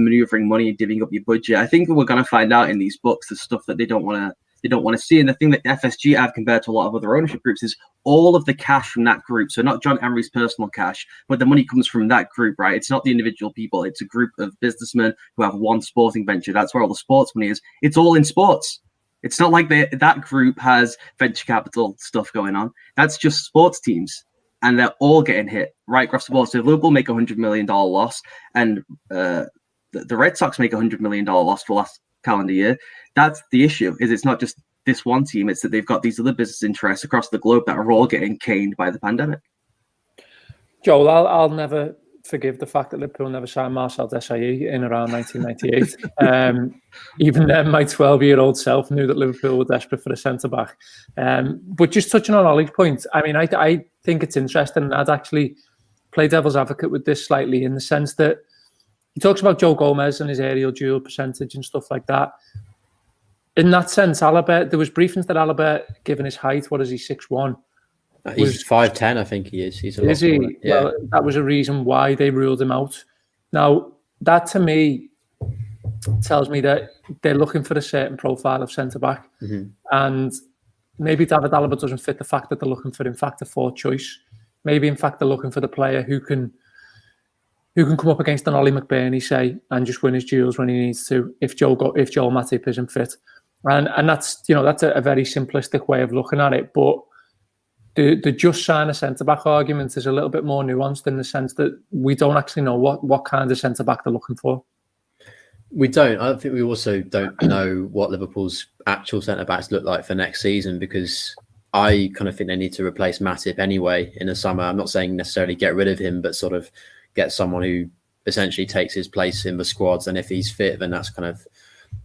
maneuvering money and divvying up your budget. I think we're going to find out in these books the stuff that they don't want to see. And the thing that FSG have compared to a lot of other ownership groups is all of the cash from that group. So not John Emery's personal cash, but the money comes from that group, right? It's not the individual people. It's a group of businessmen who have one sporting venture. That's where all the sports money is. It's all in sports. It's not like that group has venture capital stuff going on. That's just sports teams. And they're all getting hit right across the board. So if Liverpool make $100 million loss and the Red Sox make $100 million loss for last calendar year, that's the issue. Is it's not just this one team; it's that they've got these other business interests across the globe that are all getting caned by the pandemic. Joel, I'll never forgive the fact that Liverpool never signed Marcel Desailly in around 1998. Even then, my 12-year-old self knew that Liverpool were desperate for a centre-back. But just touching on Ollie's point, I mean, I think it's interesting. I'd actually play devil's advocate with this slightly in the sense that he talks about Joe Gomez and his aerial duel percentage and stuff like that. In that sense, Alaba, there was briefings that Alaba, given his height, what is he, 6'1"? He's 5'10", I think he is. He's a lot is he? smaller. Yeah. Well, that was a reason why they ruled him out. Now, that to me tells me that they're looking for a certain profile of centre-back. Mm-hmm. And maybe David Alaba doesn't fit the fact that they're looking for, in fact, a fourth choice. Maybe, in fact, they're looking for the player who can come up against an Ollie McBurney, say, and just win his duels when he needs to, if Joel Matip isn't fit. And that's, that's a very simplistic way of looking at it. But the just sign a centre-back argument is a little bit more nuanced in the sense that we don't actually know what kind of centre-back they're looking for. We don't. I think we also don't know what Liverpool's actual centre-backs look like for next season, because I kind of think they need to replace Matip anyway in the summer. I'm not saying necessarily get rid of him, but sort of get someone who essentially takes his place in the squads. And if he's fit, then that's kind of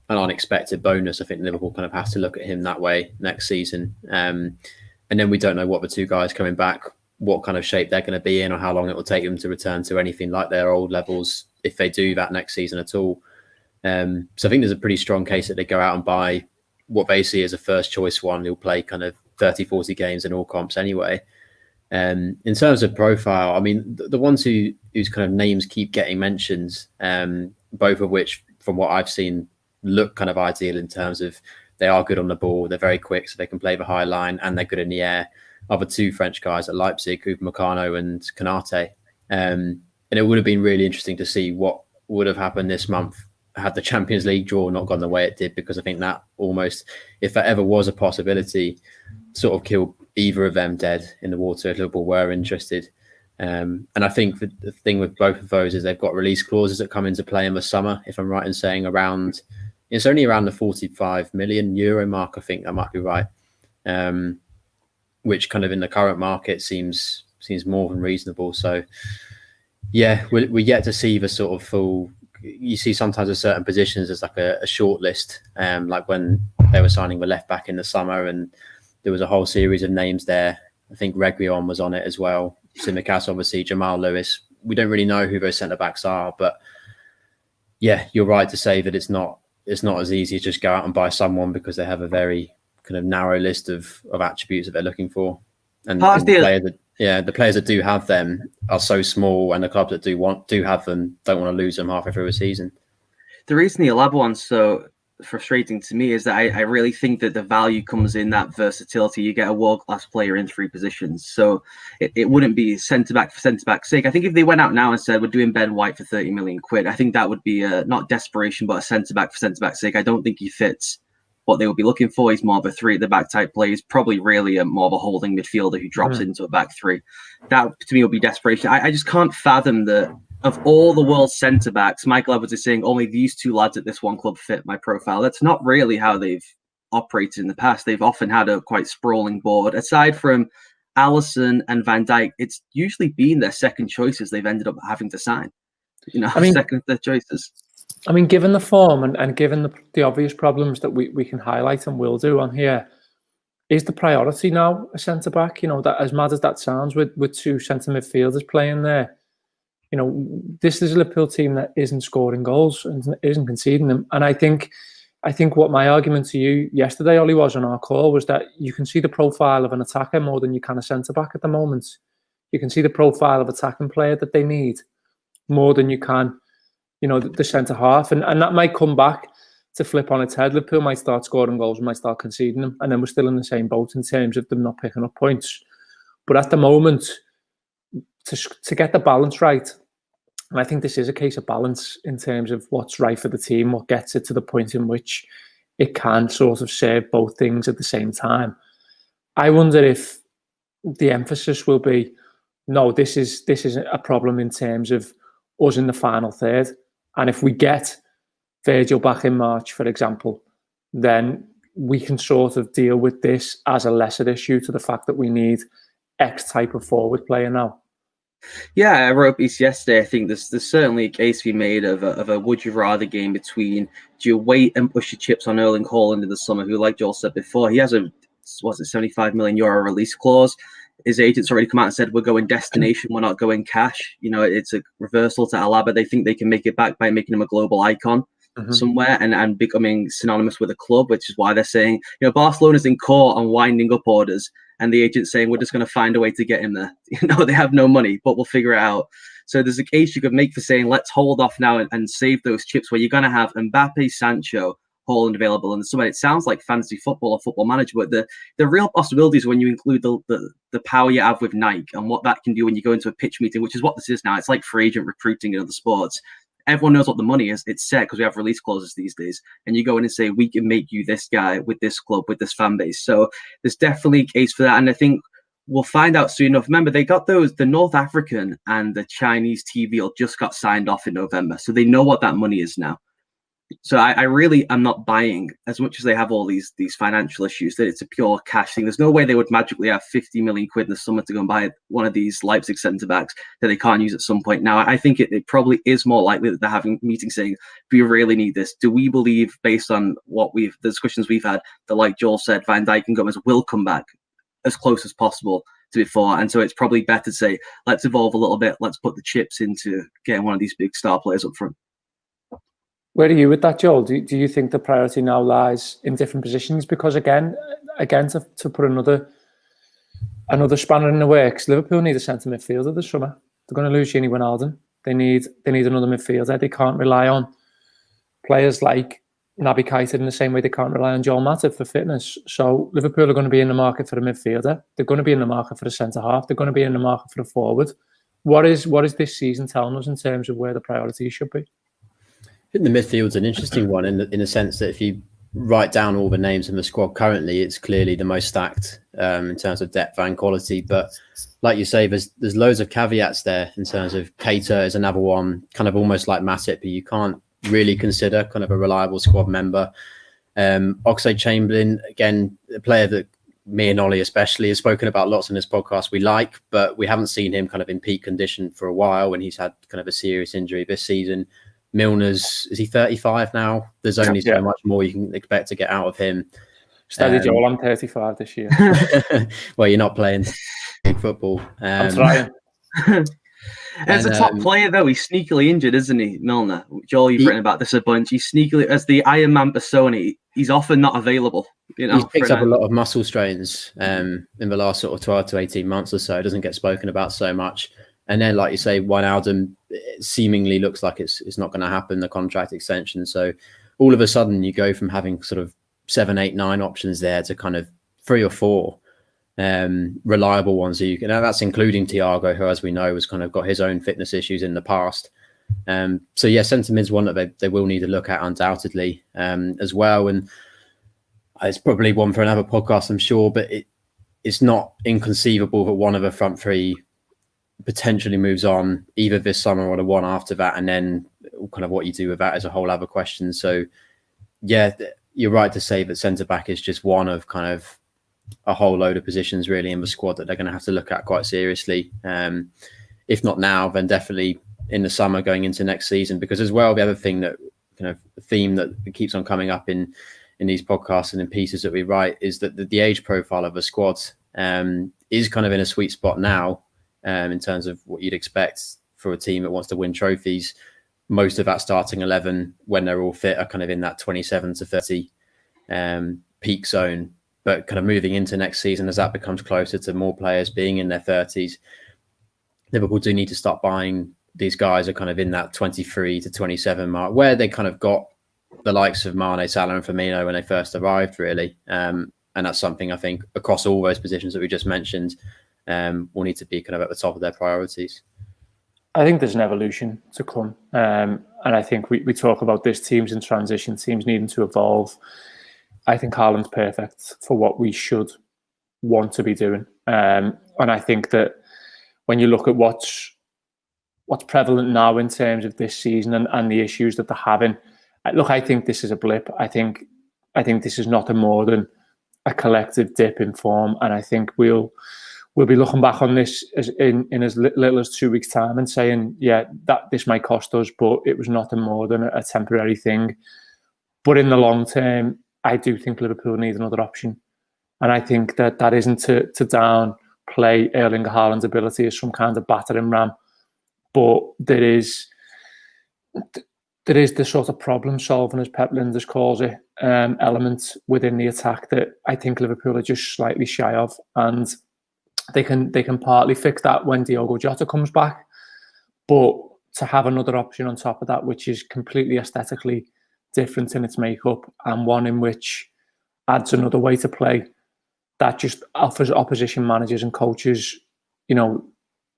an unexpected bonus. I think Liverpool kind of has to look at him that way next season. And then we don't know what the two guys coming back, what kind of shape they're going to be in, or how long it will take them to return to anything like their old levels, if they do that next season at all. So I think there's a pretty strong case that they go out and buy what they see as a first choice one who'll play kind of 30, 40 games in all comps anyway. In terms of profile, I mean, the ones whose kind of names keep getting mentioned, both of which, from what I've seen, look kind of ideal in terms of they are good on the ball, they're very quick, so they can play the high line, and they're good in the air. Other two French guys at Leipzig, Upamecano and Konate. And it would have been really interesting to see what would have happened this month had the Champions League draw not gone the way it did, because I think that almost, if that ever was a possibility, sort of killed either of them dead in the water if Liverpool were interested. And I think the thing with both of those is they've got release clauses that come into play in the summer, if I'm right in saying it's only around the 45 million euro mark, I think that might be right, which kind of in the current market seems more than reasonable. So yeah, we're yet to see the sort of full. You see sometimes at certain positions there's like a short list, like when they were signing the left back in the summer, and there was a whole series of names there. I think Reguilon was on it as well. Tsimikas, obviously, Jamal Lewis. We don't really know who those centre backs are, but yeah, you're right to say that it's not as easy to just go out and buy someone, because they have a very kind of narrow list of attributes that they're looking for. And the players that do have them are so small, and the clubs that do have them don't want to lose them halfway through a season. The reason the Alaba one's so frustrating to me is that I really think that the value comes in that versatility. You get a world-class player in three positions, so it wouldn't be centre-back for centre-back's sake. I think if they went out now and said we're doing Ben White for 30 million quid, I think that would be not desperation, but a centre-back for centre-back's sake. I don't think he fits what they would be looking for. He's more of a three at the back type player. He's probably really more of a holding midfielder who drops into a back three. That to me would be desperation. I just can't fathom that of all the world's centre backs, Michael Edwards is saying only these two lads at this one club fit my profile. That's not really how they've operated in the past. They've often had a quite sprawling board. Aside from Alisson and Van Dijk, it's usually been their second choices they've ended up having to sign. Second, third choices. I mean, given the form and given the obvious problems that we can highlight and will do on here, is the priority now a centre-back? That as mad as that sounds, with two centre midfielders playing there, this is a Liverpool team that isn't scoring goals and isn't conceding them. And I think what my argument to you yesterday, Ollie, was on our call was that you can see the profile of an attacker more than you can a centre-back at the moment. You can see the profile of attacking player that they need more than you can the centre half, and that might come back to flip on its head. Liverpool might start scoring goals, we might start conceding them, and then we're still in the same boat in terms of them not picking up points. But at the moment, to get the balance right, and I think this is a case of balance in terms of what's right for the team, what gets it to the point in which it can sort of serve both things at the same time. I wonder if the emphasis will be, no, this is a problem in terms of us in the final third. And if we get Virgil back in March, for example, then we can sort of deal with this as a lesser issue to the fact that we need X type of forward player now. Yeah, I wrote a piece yesterday. I think there's certainly a case to be made of a would you rather game between, do you wait and push your chips on Erling Haland in the summer, who, like Joel said before, he has a €75 million release clause. His agent's already come out and said, we're going destination, we're not going cash. It's a reversal to Alaba. They think they can make it back by making him a global icon somewhere and becoming synonymous with a club, which is why they're saying, Barcelona's in court on winding up orders, and the agent's saying, we're just going to find a way to get him there. They have no money, but we'll figure it out. So there's a case you could make for saying, let's hold off now and save those chips, where you're going to have Mbappe, Sancho, Haland available in the summer. It sounds like fantasy football or football manager, but the real possibilities when you include the power you have with Nike and what that can do when you go into a pitch meeting, which is what this is now. It's like free agent recruiting in other sports. Everyone knows what the money is. It's set because we have release clauses these days. And you go in and say, we can make you this guy with this club, with this fan base. So there's definitely a case for that. And I think we'll find out soon enough. Remember, they got the North African and the Chinese TV deal just got signed off in November. So they know what that money is now. So I really am not buying, as much as they have all these financial issues, that it's a pure cash thing. There's no way they would magically have 50 million quid in the summer to go and buy one of these Leipzig centre-backs that they can't use at some point. Now, I think it probably is more likely that they're having meetings saying, do we really need this? Do we believe, based on the discussions we've had, that, like Joel said, Van Dijk and Gomez will come back as close as possible to before? And so it's probably better to say, let's evolve a little bit. Let's put the chips into getting one of these big star players up front. Where are you with that, Joel? Do you think the priority now lies in different positions? Because again, to put another spanner in the works, Liverpool need a centre midfielder this summer. They're going to lose Gini Wijnaldum. They need another midfielder. They can't rely on players like Naby Keita in the same way they can't rely on Joel Matip for fitness. So Liverpool are going to be in the market for a midfielder. They're going to be in the market for a centre half. They're going to be in the market for a forward. What is this season telling us in terms of where the priorities should be? I think the midfield's an interesting one in the sense that if you write down all the names in the squad currently, it's clearly the most stacked in terms of depth and quality. But like you say, there's loads of caveats there in terms of Keita is another one, kind of almost like Matip, who you can't really consider kind of a reliable squad member. Oxlade-Chamberlain, again, a player that me and Ollie especially has spoken about lots in this podcast we like, but we haven't seen him kind of in peak condition for a while when he's had kind of a serious injury this season. Milner's, is he 35 now? There's only so much more you can expect to get out of him. Steady, Joel, I'm 35 this year. Well, you're not playing football. I'm trying. As a top player, though, he's sneakily injured, isn't he, Milner? Joel, you've written about this a bunch. He's sneakily, as the Iron Man persona, he's often not available. He's picked up a lot of muscle strains in the last sort of 12 to 18 months or so. It doesn't get spoken about so much. And then, like you say, Wijnaldum seemingly looks like it's not going to happen, the contract extension. So all of a sudden you go from having sort of 7, 8, 9 options there to kind of 3 or 4 reliable ones. So that's including Thiago, who, as we know, has kind of got his own fitness issues in the past. So yeah, centre mid's one that they will need to look at undoubtedly as well. And it's probably one for another podcast, I'm sure, but it's not inconceivable that one of the front three potentially moves on either this summer or the one after that, and then kind of what you do with that is a whole other question. So yeah, you're right to say that centre back is just one of kind of a whole load of positions really in the squad that they're going to have to look at quite seriously. If not now, then definitely in the summer going into next season. Because as well, the other thing that kind of theme that keeps on coming up in these podcasts and in pieces that we write is that the age profile of the squad is kind of in a sweet spot now. In terms of what you'd expect for a team that wants to win trophies. Most of that starting 11, when they're all fit, are kind of in that 27 to 30 peak zone. But kind of moving into next season, as that becomes closer to more players being in their 30s, Liverpool do need to start buying these guys are kind of in that 23 to 27 mark, where they kind of got the likes of Mane, Salah, and Firmino when they first arrived, really. And that's something I think across all those positions that we just mentioned will need to be kind of at the top of their priorities. I think there's an evolution to come. And I think we talk about this, teams in transition, teams needing to evolve. I think Haaland's perfect for what we should want to be doing. And I think that when you look at what's prevalent now in terms of this season and the issues that they're having, look, I think this is a blip. I think this is nothing more than a collective dip in form. And I think we'll be looking back on this in as little as 2 weeks' time and saying, yeah, that this might cost us, but it was nothing more than a temporary thing. But in the long term, I do think Liverpool need another option. And I think that isn't to downplay Erling Haaland's ability as some kind of battering ram. But there is the sort of problem solving, as Pep Lijnders calls it, element within the attack that I think Liverpool are just slightly shy of. And they can partly fix that when Diogo Jota comes back. But to have another option on top of that, which is completely aesthetically different in its makeup and one in which adds another way to play, that just offers opposition managers and coaches,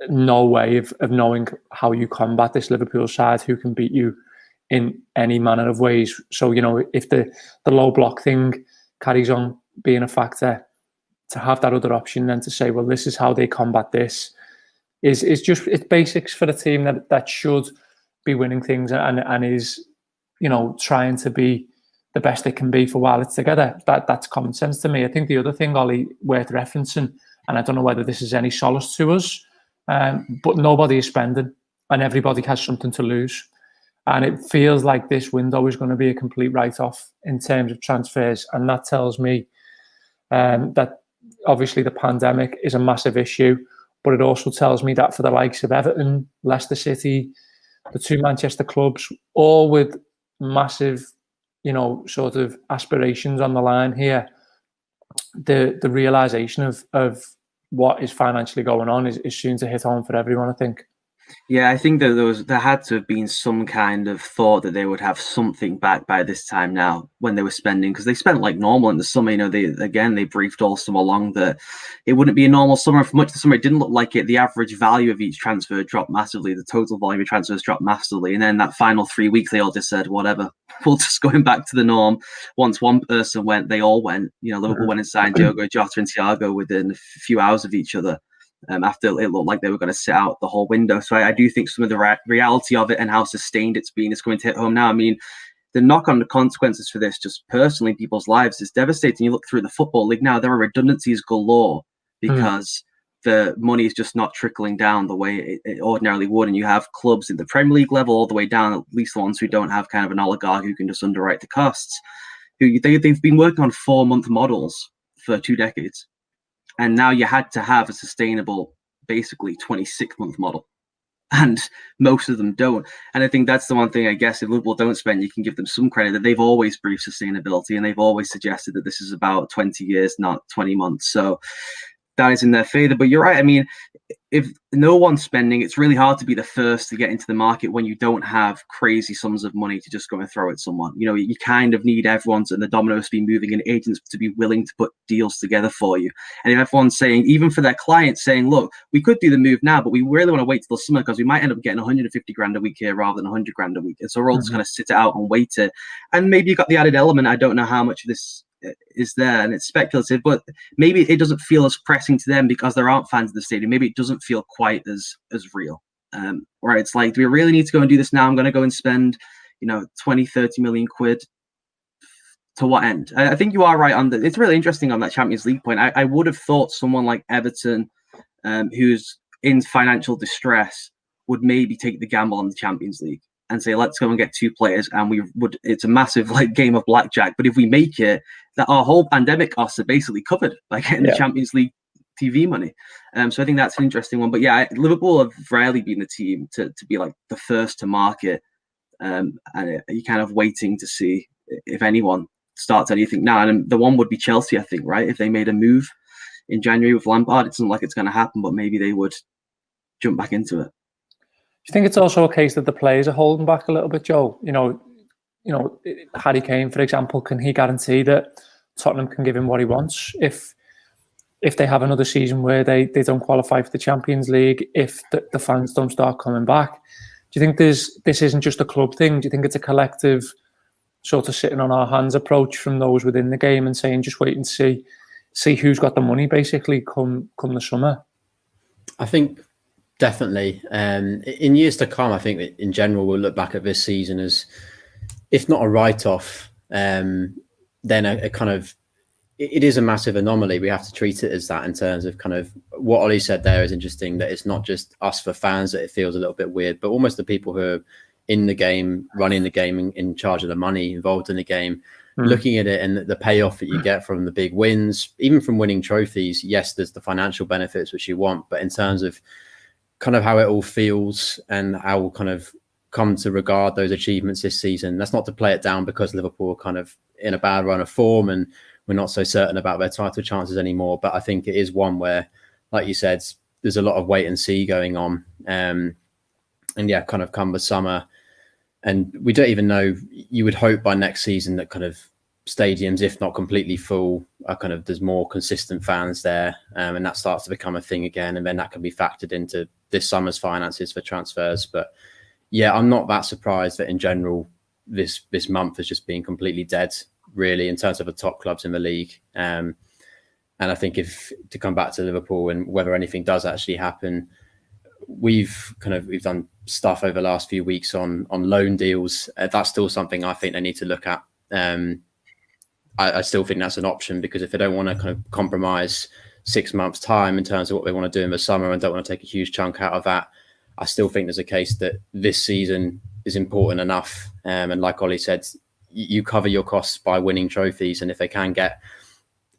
no way of knowing how you combat this Liverpool side who can beat you in any manner of ways. So, if the low block thing carries on being a factor, to have that other option then to say, well, this is how they combat this is it's basics for a team that should be winning things and is, trying to be the best they can be for while it's together. That's common sense to me. I think the other thing, Ollie, worth referencing, and I don't know whether this is any solace to us, but nobody is spending and everybody has something to lose. And it feels like this window is going to be a complete write-off in terms of transfers. And that tells me that obviously the pandemic is a massive issue, but it also tells me that for the likes of Everton, Leicester City, the two Manchester clubs, all with massive, sort of aspirations on the line here, the realisation of what is financially going on is soon to hit home for everyone, I think. Yeah, I think that there had to have been some kind of thought that they would have something back by this time now when they were spending, because they spent like normal in the summer. They briefed all summer long that it wouldn't be a normal summer. For much of the summer, it didn't look like it. The average value of each transfer dropped massively. The total volume of transfers dropped massively. And then that final 3 weeks, they all just said, whatever, we'll just going back to the norm. Once one person went, they all went. Liverpool went and signed Diogo Jota and Thiago within a few hours of each other. After it looked like they were going to sit out the whole window. So I do think some of the reality of it and how sustained it's been is going to hit home now. I mean, the knock-on consequences for this, just personally in people's lives, is devastating. You look through the Football League now, there are redundancies galore because the money is just not trickling down the way it ordinarily would. And you have clubs in the Premier League level all the way down, at least the ones who don't have kind of an oligarch who can just underwrite the costs, they've been working on 4-month models for 2 decades. And now you had to have a sustainable, basically 26-month model. And most of them don't. And I think that's the one thing, I guess, if Liverpool don't spend, you can give them some credit that they've always briefed sustainability and they've always suggested that this is about 20 years, not 20 months. So that is in their favour. But you're right. I mean, if no one's spending, it's really hard to be the first to get into the market when you don't have crazy sums of money to just go and throw at someone. You kind of need everyone's and the dominoes to be moving and agents to be willing to put deals together for you. And if everyone's saying, even for their clients, saying, look, we could do the move now, but we really want to wait till the summer because we might end up getting 150 grand a week here rather than 100 grand a week. And so we're all just going to sit it out and wait it. And maybe you got the added element. I don't know how much of this is there and it's speculative, but maybe it doesn't feel as pressing to them because there aren't fans in the stadium. Maybe it doesn't feel quite as real. Right, it's like, do we really need to go and do this now? I'm going to go and spend 20 30 million quid to what end? I think you are right on that. It's really interesting on that Champions League point. I would have thought someone like Everton, who's in financial distress, would maybe take the gamble on the Champions League and say, let's go and get 2 players, and it's a massive game of blackjack. But if we make it, that our whole pandemic costs are basically covered by getting the Champions League TV money. So I think that's an interesting one. But yeah, Liverpool have rarely been the team to be like the first to market. And you're kind of waiting to see if anyone starts anything now. And the one would be Chelsea, I think, right? If they made a move in January with Lampard, it doesn't look like it's going to happen, but maybe they would jump back into it. you think it's also a case that the players are holding back a little bit, Joel? You know, Harry Kane, for example, can he guarantee that Tottenham can give him what he wants if they have another season where they don't qualify for the Champions League, if the fans don't start coming back? Do you think this isn't just a club thing? Do you think it's a collective sort of sitting on our hands approach from those within the game and saying just wait and see who's got the money basically come the summer? I think definitely. In years to come, I think that in general we'll look back at this season as, if not a write-off, then a kind of, it is a massive anomaly. We have to treat it as that in terms of kind of what Ollie said there is interesting, that it's not just us for fans that it feels a little bit weird, but almost the people who are in the game, running the game, in charge of the money, involved in the game, looking at it and the payoff that you get from the big wins, even from winning trophies. Yes, there's the financial benefits which you want, but in terms of kind of how it all feels and how we'll kind of come to regard those achievements this season, that's not to play it down because Liverpool are kind of in a bad run of form and we're not so certain about their title chances anymore. But I think it is one where, like you said, there's a lot of wait and see going on. And yeah, kind of come the summer, and we don't even know. You would hope by next season that kind of stadiums, if not completely full, are kind of, there's more consistent fans there, and that starts to become a thing again, and then that can be factored into this summer's finances for transfers. But yeah, I'm not that surprised that in general this month has just been completely dead, really, in terms of the top clubs in the league. And I think if to come back to Liverpool and whether anything does actually happen, we've done stuff over the last few weeks on loan deals. That's still something I think they need to look at. I still think that's an option, because if they don't want to kind of compromise 6 months' time in terms of what they want to do in the summer and don't want to take a huge chunk out of that, I still think there's a case that this season is important enough. And like Ollie said, you cover your costs by winning trophies. And if they can get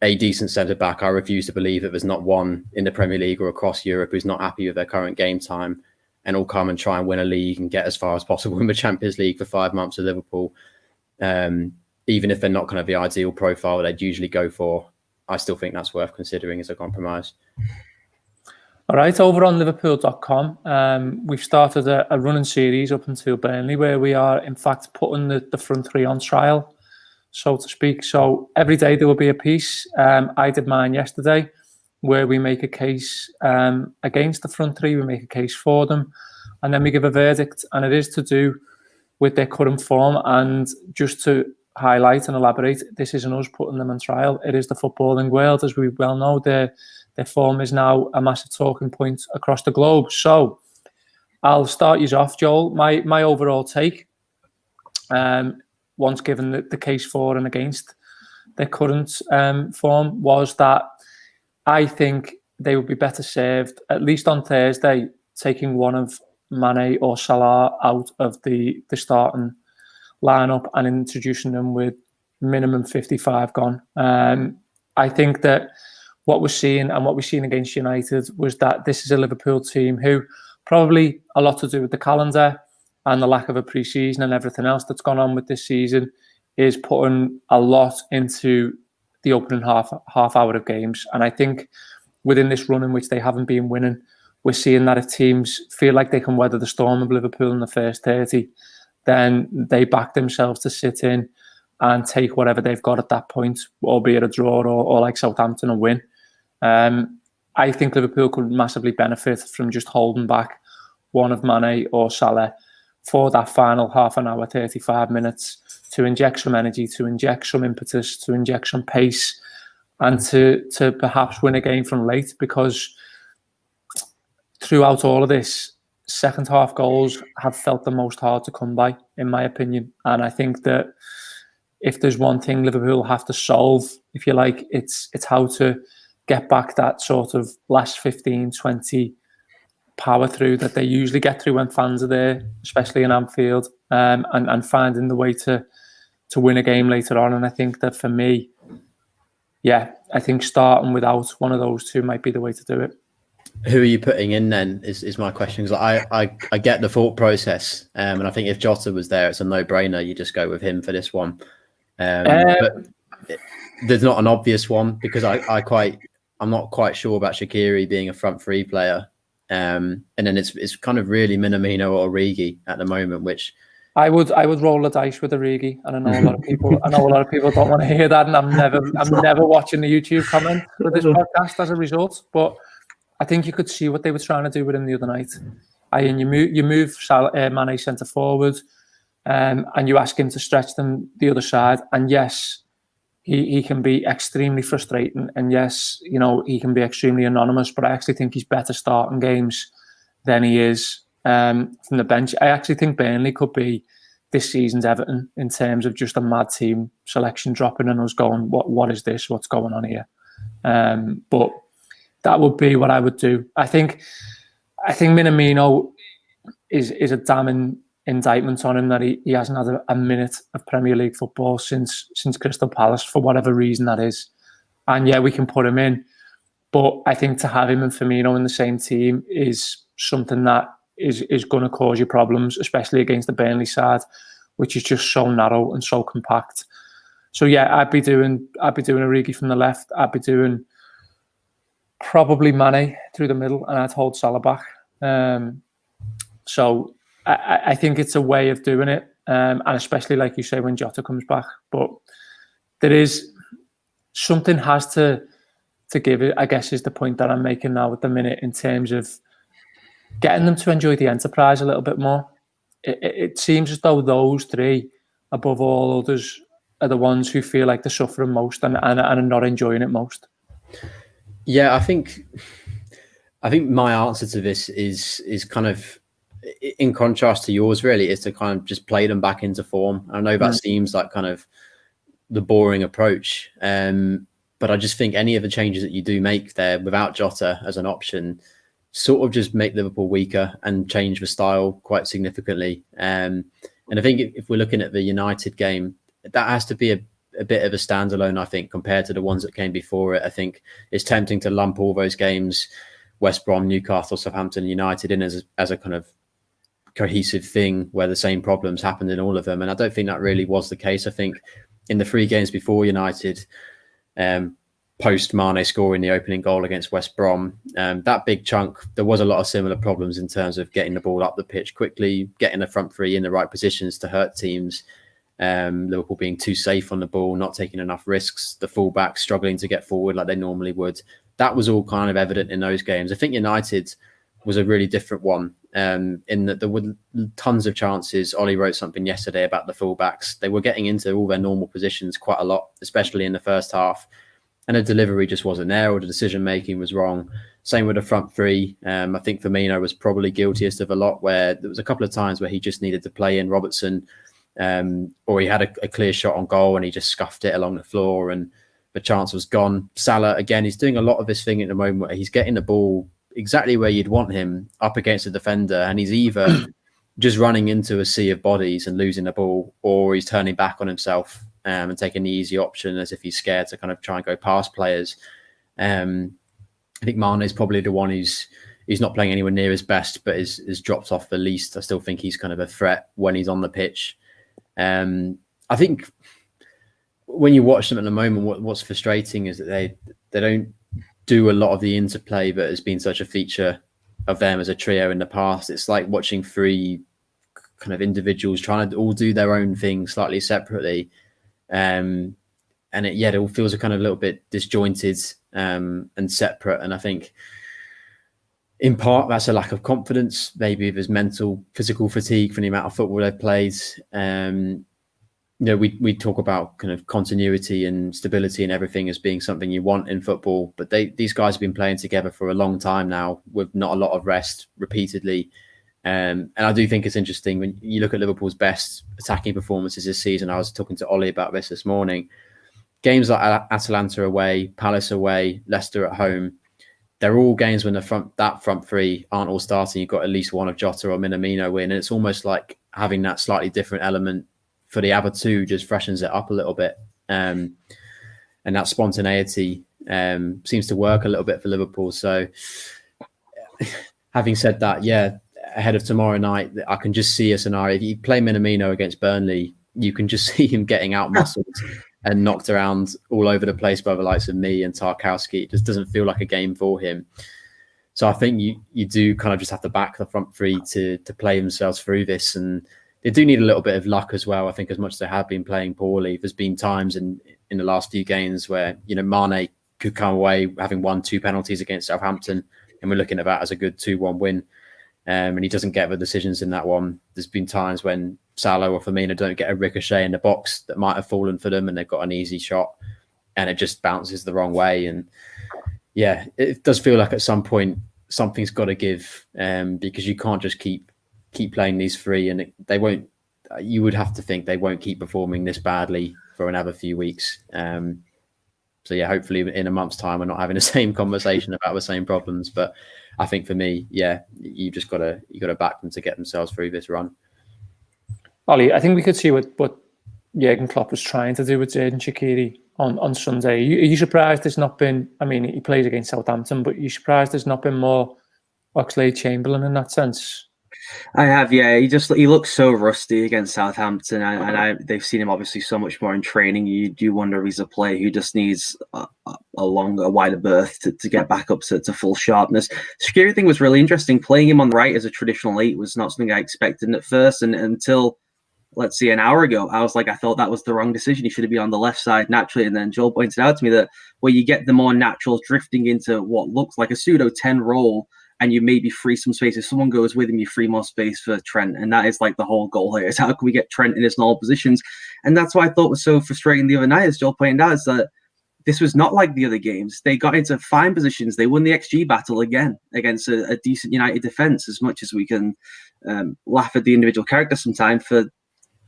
a decent centre-back, I refuse to believe that there's not one in the Premier League or across Europe who's not happy with their current game time and will come and try and win a league and get as far as possible in the Champions League for 5 months of Liverpool. Even if they're not kind of the ideal profile they'd usually go for, I still think that's worth considering as a compromise. All right, over on Liverpool.com, we've started a running series up until Burnley where we are, in fact, putting the front three on trial, so to speak. So every day there will be a piece. I did mine yesterday, where we make a case against the front three, we make a case for them, and then we give a verdict. And it is to do with their current form. And just to highlight and elaborate, this isn't us putting them on trial. It is the footballing world, as we well know. Their form is now a massive talking point across the globe. So I'll start you off, Joel. My overall take, once given the case for and against their current form, was that I think they would be better served, at least on Thursday, taking one of Mane or Salah out of the starting lineup and introducing them with minimum 55 gone. I think that what we're seeing and what we've seen against United was that this is a Liverpool team who, probably a lot to do with the calendar and the lack of a pre-season and everything else that's gone on with this season, is putting a lot into the opening half hour of games. And I think within this run in which they haven't been winning, we're seeing that if teams feel like they can weather the storm of Liverpool in the first 30, then they back themselves to sit in and take whatever they've got at that point, albeit a draw or like Southampton, and win. I think Liverpool could massively benefit from just holding back one of Mane or Salah for that final half an hour, 35 minutes, to inject some energy, to inject some impetus, to inject some pace, and to perhaps win a game from late. Because throughout all of this, second half goals have felt the most hard to come by, in my opinion. And I think that if there's one thing Liverpool have to solve, if you like, it's how to get back that sort of last 15, 20 power through that they usually get through when fans are there, especially in Anfield, and finding the way to win a game later on. And I think that for me, yeah, I think starting without one of those two might be the way to do it. Who are you putting in then is my question, because I get the thought process, and I think if Jota was there, it's a no-brainer. You just go with him for this one. But there's not an obvious one, because I'm not quite sure about Shaqiri being a front three player. And then it's kind of really Minamino or Origi at the moment, which I would roll the dice with Origi, and I know a lot of people don't want to hear that, and I'm never watching the YouTube comment for this podcast as a result. But I think you could see what they were trying to do with him the other night. And you move Mane centre forward, and you ask him to stretch them the other side. And yes, he can be extremely frustrating, and yes, he can be extremely anonymous. But I actually think he's better starting games than he is from the bench. I actually think Burnley could be this season's Everton in terms of just a mad team selection dropping and us going, what is this? What's going on here? But that would be what I would do. I think Minamino is a damning indictment on him that he hasn't had a minute of Premier League football since Crystal Palace, for whatever reason that is. And yeah, we can put him in, but I think to have him and Firmino in the same team is something that is going to cause you problems, especially against the Burnley side, which is just so narrow and so compact. So yeah, I'd be doing Origi from the left. I'd be doing probably Mane through the middle, and I'd hold Salah back. So I think it's a way of doing it, and especially like you say when Jota comes back. But there is something has to give it, I guess, is the point that I'm making now at the minute in terms of getting them to enjoy the enterprise a little bit more. It seems as though those three, above all others, are the ones who feel like they're suffering most and are not enjoying it most. Yeah, I think my answer to this is kind of in contrast to yours, really, is to kind of just play them back into form. I know that seems like kind of the boring approach, but I just think any of the changes that you do make there without Jota as an option sort of just make Liverpool weaker and change the style quite significantly. And I think if we're looking at the United game, that has to be a bit of a standalone, I think, compared to the ones that came before it. I think it's tempting to lump all those games, West Brom, Newcastle, Southampton, United, in as a kind of cohesive thing where the same problems happened in all of them. And I don't think that really was the case. I think in the 3 games before United, post Mane scoring the opening goal against West Brom, that big chunk, there was a lot of similar problems in terms of getting the ball up the pitch quickly, getting the front three in the right positions to hurt teams. Liverpool being too safe on the ball, not taking enough risks, the fullbacks struggling to get forward like they normally would. That was all kind of evident in those games. I think United was a really different one, in that there were tons of chances. Ollie wrote something yesterday about the fullbacks. They were getting into all their normal positions quite a lot, especially in the first half. And the delivery just wasn't there, or the decision-making was wrong. Same with the front three. I think Firmino was probably guiltiest of a lot, where there was a couple of times where he just needed to play in Robertson, or he had a clear shot on goal and he just scuffed it along the floor and the chance was gone. Salah, again, he's doing a lot of this thing at the moment where he's getting the ball exactly where you'd want him, up against a defender, and he's either just running into a sea of bodies and losing the ball, or he's turning back on himself and taking the easy option as if he's scared to kind of try and go past players. I think Mane is probably the one who's not playing anywhere near his best, but is dropped off the least. I still think he's kind of a threat when he's on the pitch. I think when you watch them at the moment, what's frustrating is that they don't do a lot of the interplay that has been such a feature of them as a trio in the past. It's like watching 3 kind of individuals trying to all do their own thing slightly separately. And it all feels a kind of little bit disjointed and separate. And I think in part that's a lack of confidence. Maybe there's mental, physical fatigue from the amount of football they've played. We talk about kind of continuity and stability and everything as being something you want in football, but these guys have been playing together for a long time now with not a lot of rest repeatedly. And I do think it's interesting when you look at Liverpool's best attacking performances this season. I was talking to Ollie about this morning. Games like Atalanta away, Palace away, Leicester at home, they're all games when that front three aren't all starting. You've got at least one of Jota or Minamino in, and it's almost like having that slightly different element for the other two just freshens it up a little bit. And that spontaneity seems to work a little bit for Liverpool. So having said that, ahead of tomorrow night, I can just see a scenario. If you play Minamino against Burnley, you can just see him getting out-muscled and knocked around all over the place by the likes of me and Tarkowski. It just doesn't feel like a game for him. So I think you do kind of just have to back the front three to play themselves through this, and they do need a little bit of luck as well. I think as much as they have been playing poorly, there's been times in the last few games where, you know, Mane could come away having won 2 penalties against Southampton, and we're looking at that as a good 2-1 win. And he doesn't get the decisions in that one. There's been times when Salah or Firmino don't get a ricochet in the box that might have fallen for them, and they've got an easy shot, and it just bounces the wrong way. And yeah, it does feel like at some point something's got to give, because you can't just keep playing these three, and they won't. You would have to think they won't keep performing this badly for another few weeks. So yeah, hopefully in a month's time we're not having the same conversation about the same problems. But I think for me, yeah, you got to back them to get themselves through this run. Ollie, I think we could see what Jurgen Klopp was trying to do with Xherdan Shaqiri on Sunday. Are you surprised there's not been? I mean, he plays against Southampton, but are you surprised there's not been more Oxlade-Chamberlain in that sense? I have, yeah. He looks so rusty against Southampton, and they've seen him obviously so much more in training. You do wonder if he's a player who just needs a longer, wider berth to get back up to full sharpness. The Shaqiri thing was really interesting. Playing him on the right as a traditional 8 was not something I expected at first, and until, let's see, an hour ago, I was like, I thought that was the wrong decision. He should have been on the left side naturally. And then Joel pointed out to me that where you get the more natural drifting into what looks like a pseudo 10 role, and you maybe free some space. If someone goes with him, you free more space for Trent. And that is like the whole goal here, is how can we get Trent in his normal positions? And that's what I thought was so frustrating the other night, as Joel pointed out, is that this was not like the other games. They got into fine positions. They won the XG battle again against a decent United defence, as much as we can laugh at the individual characters sometimes. For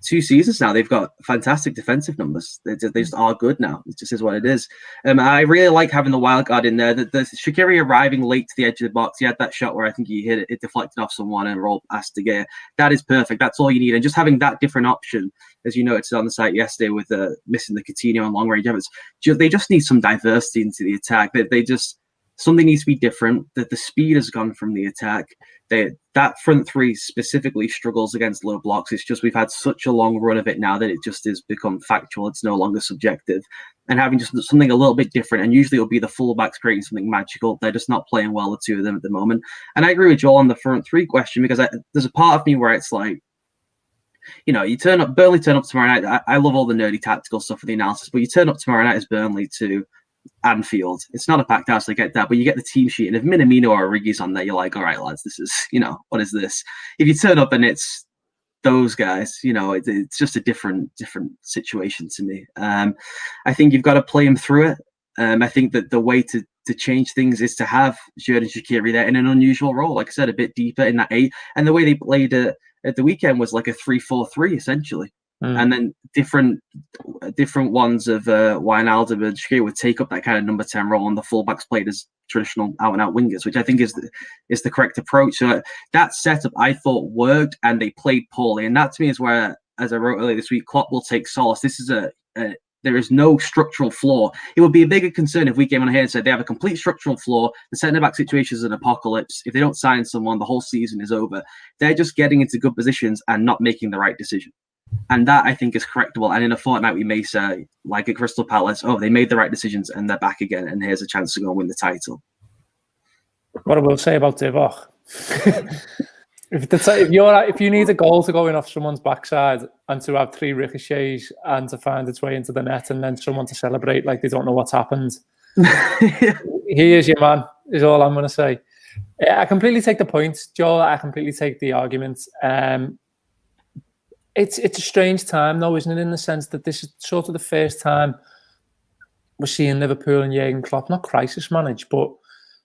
2 seasons now, they've got fantastic defensive numbers. They just are good now. It just is what it is. I really like having the wild card in there. The Shaqiri arriving late to the edge of the box. He had that shot where I think he hit it. It deflected off someone and rolled past De Gea. That is perfect. That's all you need. And just having that different option, as you noticed on the site yesterday with missing the Coutinho and long range efforts, they just need some diversity into the attack. They just, something needs to be different. That the speed has gone from the attack. That front three specifically struggles against low blocks. It's just we've had such a long run of it now that it just has become factual. It's no longer subjective. And having just something a little bit different, and usually it'll be the fullbacks creating something magical. They're just not playing well, the two of them at the moment. And I agree with Joel on the front three question, because there's a part of me where it's like, you know, Burnley turn up tomorrow night. I love all the nerdy tactical stuff for the analysis, but you turn up tomorrow night as Burnley to Anfield. It's not a packed house, I get that, but you get the team sheet, and if Minamino or Origi's on there, you're like, all right, lads, this is, you know, what is this? If you turn up and it's those guys, you know, it's just a different situation to me. I think you've got to play him through it. I think that the way to change things is to have Xherdan Shaqiri there in an unusual role, like I said, a bit deeper in that 8. And the way they played it at the weekend was like a 3-4-3 essentially. And then different ones of Wijnaldum and Shaqiri would take up that kind of number 10 role, and the fullbacks played as traditional out-and-out wingers, which I think is the correct approach. So that setup I thought worked, and they played poorly. And that to me is where, as I wrote earlier this week, Klopp will take solace. This is there is no structural flaw. It would be a bigger concern if we came on here and said they have a complete structural flaw. The centre-back situation is an apocalypse. If they don't sign someone, the whole season is over. They're just getting into good positions and not making the right decision. And that, I think, is correctable. And in a fortnight, we may say, like at Crystal Palace, oh, they made the right decisions and they're back again, and here's a chance to go and win the title. What I will say about Divock, if you need a goal to go in off someone's backside and to have 3 ricochets and to find its way into the net and then someone to celebrate like they don't know what's happened, he is your man, is all I'm going to say. I completely take the point, Joel. I completely take the argument. It's a strange time, though, isn't it, in the sense that this is sort of the first time we're seeing Liverpool and Jurgen Klopp not crisis manage, but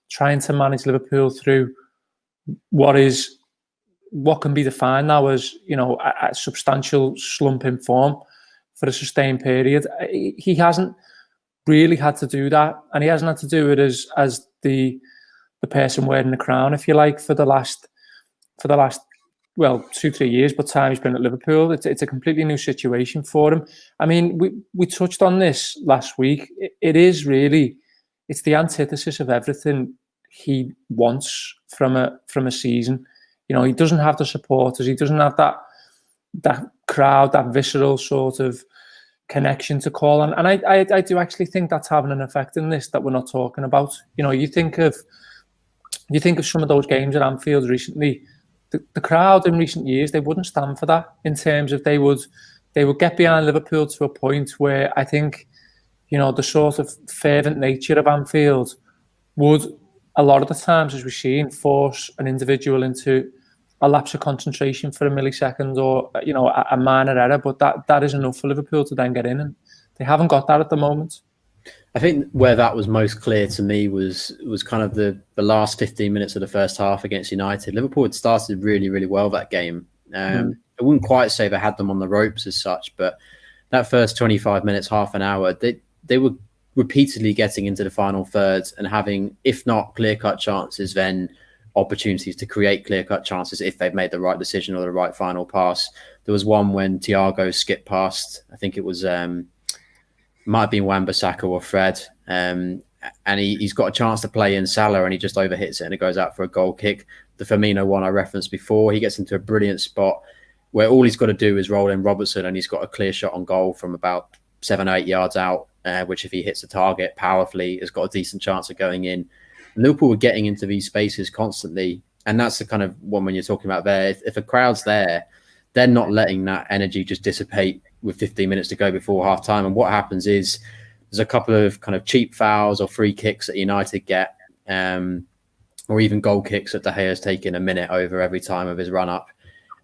trying to manage Liverpool through what can be defined now as, you know, a substantial slump in form for a sustained period. He hasn't really had to do that, and he hasn't had to do it as the person wearing the crown, if you like, for the last 2-3 years, but time he's been at Liverpool. It's a completely new situation for him. I mean, we touched on this last week. It's the antithesis of everything he wants from a season. You know, he doesn't have the supporters. He doesn't have that crowd, that visceral sort of connection to call on. And I do actually think that's having an effect in this that we're not talking about. You know, you think of you think of some of those games at Anfield recently, the crowd in recent years, they wouldn't stand for that, in terms of they would get behind Liverpool to a point where I think, the sort of fervent nature of Anfield would, a lot of the times, as we've seen, force an individual into a lapse of concentration for a millisecond, or a minor error, but that is enough for Liverpool to then get in, and they haven't got that at the moment. I think where that was most clear to me was kind of the last 15 minutes of the first half against United. Liverpool had started really, really well that game. I wouldn't quite say they had them on the ropes as such, but that first 25 minutes, half an hour, they were repeatedly getting into the final third and having, if not clear-cut chances, then opportunities to create clear-cut chances if they've made the right decision or the right final pass. There was one when Thiago skipped past, I think it was... might have been Wan-Bissaka or Fred, and he's got a chance to play in Salah, and he just overhits it and it goes out for a goal kick. The Firmino one I referenced before, he gets into a brilliant spot where all he's got to do is roll in Robertson, and he's got a clear shot on goal from about 7 or 8 yards out, which if he hits the target powerfully, has got a decent chance of going in. Liverpool were getting into these spaces constantly, and that's the kind of one when you're talking about there. If a crowd's there, they're not letting that energy just dissipate with 15 minutes to go before half time. And what happens is there's a couple of kind of cheap fouls or free kicks that United get, or even goal kicks that De Gea's taking a minute over every time of his run up.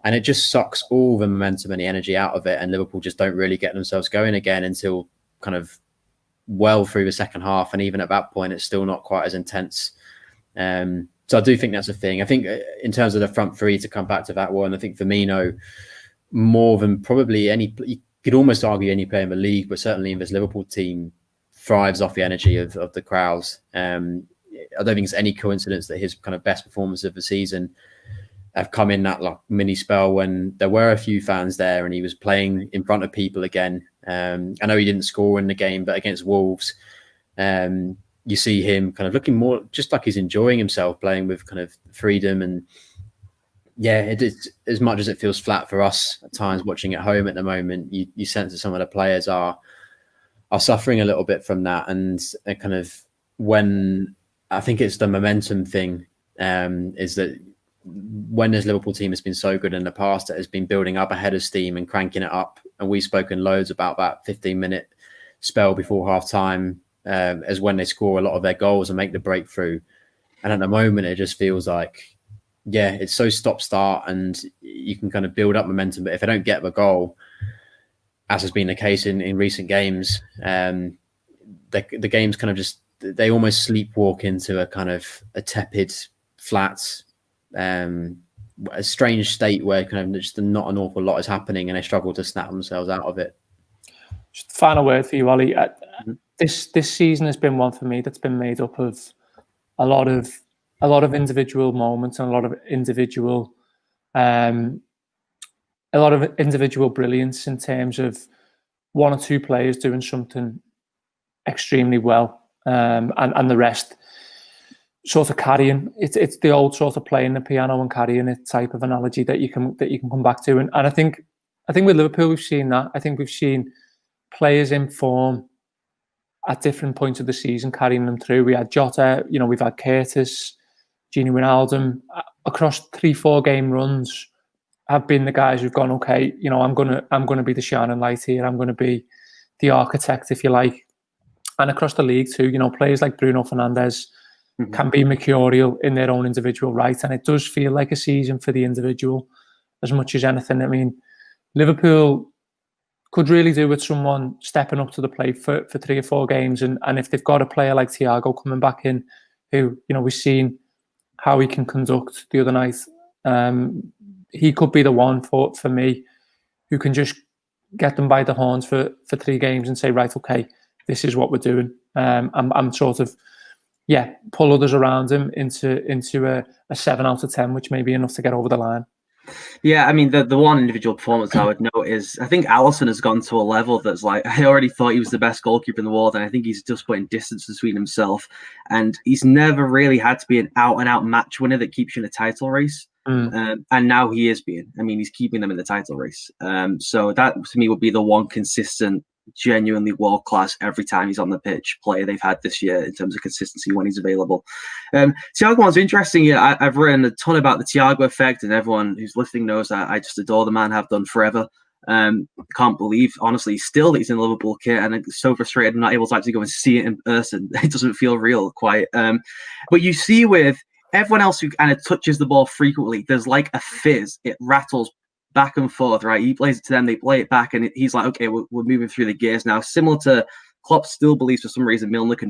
And it just sucks all the momentum and the energy out of it. And Liverpool just don't really get themselves going again until kind of well through the second half. And even at that point, it's still not quite as intense. So I do think that's a thing. I think in terms of the front three, to come back to that one, I think Firmino, more than probably any, you could almost argue any player in the league, but certainly in this Liverpool team, thrives off the energy of the crowds. I don't think it's any coincidence that his kind of best performance of the season have come in that like mini spell when there were a few fans there and he was playing in front of people again. I know he didn't score in the game, but against Wolves, you see him kind of looking more just like he's enjoying himself, playing with kind of freedom. And yeah, it is, as much as it feels flat for us at times watching at home at the moment, you sense that some of the players are suffering a little bit from that. And kind of when I think it's the momentum thing, is that when this Liverpool team has been so good in the past, it has been building up a head of steam and cranking it up. And we've spoken loads about that 15-minute spell before half time, as when they score a lot of their goals and make the breakthrough. And at the moment, it just feels like, yeah, it's so stop-start and you can kind of build up momentum. But if they don't get the goal, as has been the case in recent games, the games kind of just, they almost sleepwalk into a kind of a tepid, flat, a strange state where kind of just not an awful lot is happening and they struggle to snap themselves out of it. Just final word for you, Ollie. This season has been one for me that's been made up of a lot of individual moments and a lot of individual brilliance in terms of one or two players doing something extremely well, and the rest sort of carrying. It's the old sort of playing the piano and carrying it type of analogy that you can come back to. And I think with Liverpool we've seen that. I think we've seen players in form at different points of the season carrying them through. We had Jota, we've had Curtis, Gini Wijnaldum, across 3-4 game runs have been the guys who've gone, okay, I'm gonna be the shining light here. I'm gonna be the architect, if you like. And across the league too, players like Bruno Fernandes can be mercurial in their own individual right. And it does feel like a season for the individual as much as anything. I mean, Liverpool could really do with someone stepping up to the plate for 3 or 4 games. And if they've got a player like Thiago coming back in, who, we've seen how he can conduct the other night, he could be the one for me who can just get them by the horns for 3 games and say, right, okay, this is what we're doing. I'm sort of, pull others around him into a 7 out of 10, which may be enough to get over the line. Yeah, I mean, the one individual performance I would note is I think Alisson has gone to a level that's like, I already thought he was the best goalkeeper in the world, and I think he's just putting distance between himself. And he's never really had to be an out-and-out match winner that keeps you in a title race. And now he is being. I mean, he's keeping them in the title race. So that, to me, would be the one consistent genuinely world class every time he's on the pitch player they've had this year in terms of consistency when he's available. Thiago one's interesting. Yeah, I've written a ton about the Thiago effect, and everyone who's listening knows that I just adore the man, have done forever. Can't believe, honestly, still that he's in the Liverpool kit, and I'm so frustrated I'm not able to actually go and see it in person. It doesn't feel real quite. But you see with everyone else who kind of touches the ball frequently, there's like a fizz. It rattles back and forth, right? He plays it to them, they play it back, and he's like, okay, we're moving through the gears now. Similar to Klopp still believes for some reason Milner can